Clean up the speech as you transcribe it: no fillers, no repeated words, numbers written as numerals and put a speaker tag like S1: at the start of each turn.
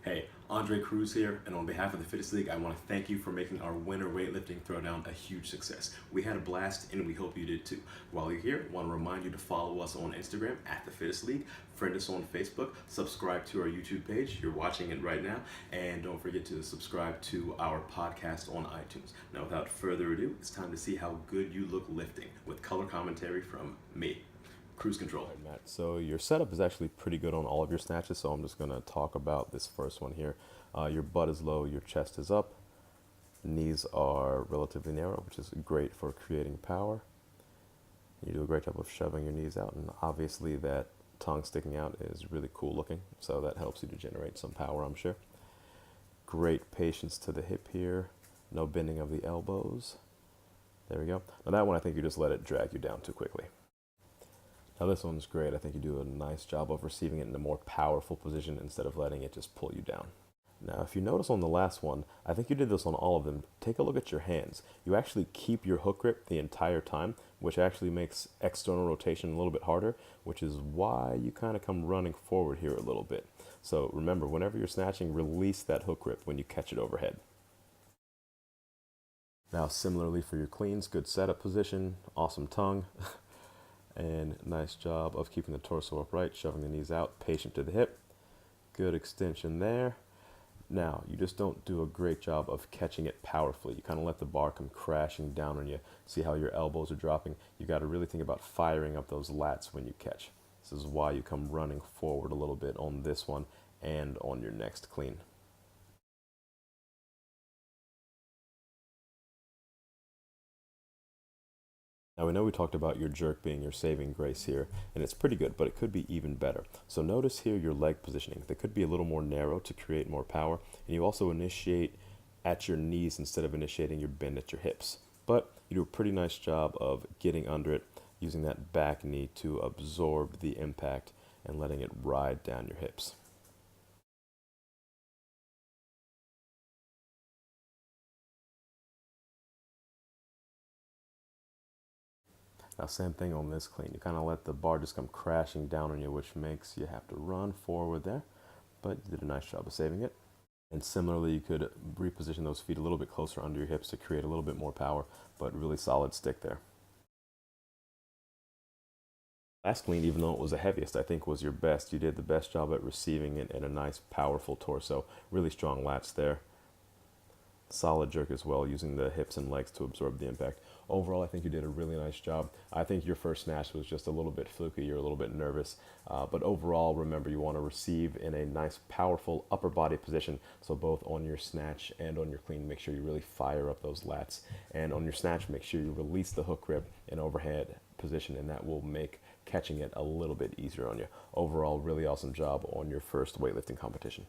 S1: Hey, Andre Cruz here, and on behalf of the Fittest League, I want to thank you for making our winter weightlifting throwdown a huge success. We had a blast, and we hope you did too. While you're here, I want to remind you to follow us on Instagram at the Fittest League, friend us on Facebook, subscribe to our YouTube page, you're watching it right now, and don't forget to subscribe to our podcast on iTunes. Now, without further ado, it's time to see how good you look lifting with color commentary from me. Cruise control.
S2: Right, Matt. So your setup is actually pretty good on all of your snatches, so I'm just going to talk about this first one here. Your butt is low, your chest is up, knees are relatively narrow, which is great for creating power. You do a great job of shoving your knees out, and obviously that tongue sticking out is really cool looking, so that helps you to generate some power, I'm sure. Great patience to the hip here, no bending of the elbows. There we go. Now that one, I think you just let it drag you down too quickly. Now this one's great. I think you do a nice job of receiving it in a more powerful position instead of letting it just pull you down. Now if you notice on the last one, I think you did this on all of them, take a look at your hands. You actually keep your hook grip the entire time, which actually makes external rotation a little bit harder, which is why you kind of come running forward here a little bit. So remember, whenever you're snatching, release that hook grip when you catch it overhead. Now similarly for your cleans, good setup position, awesome tongue. And nice job of keeping the torso upright, shoving the knees out, patient to the hip. Good extension there. Now, you just don't do a great job of catching it powerfully. You kind of let the bar come crashing down on you. See how your elbows are dropping? You got to really think about firing up those lats when you catch. This is why you come running forward a little bit on this one and on your next clean. Now we know we talked about your jerk being your saving grace here, and it's pretty good, but it could be even better. So notice here your leg positioning. They could be a little more narrow to create more power, and you also initiate at your knees instead of initiating your bend at your hips. But you do a pretty nice job of getting under it, using that back knee to absorb the impact and letting it ride down your hips. Now same thing on this clean. You kind of let the bar just come crashing down on you, which makes you have to run forward there, but you did a nice job of saving it. And similarly, you could reposition those feet a little bit closer under your hips to create a little bit more power, but really solid stick there. Last clean, even though it was the heaviest, I think was your best. You did the best job at receiving it in a nice, powerful torso. Really strong lats there. Solid jerk as well, using the hips and legs to absorb the impact. Overall, I think you did a really nice job. I think your first snatch was just a little bit fluky. You're a little bit nervous. But overall, remember, you want to receive in a nice, powerful upper body position. So both on your snatch and on your clean, make sure you really fire up those lats. And on your snatch, make sure you release the hook grip in overhead position, and that will make catching it a little bit easier on you. Overall, really awesome job on your first weightlifting competition.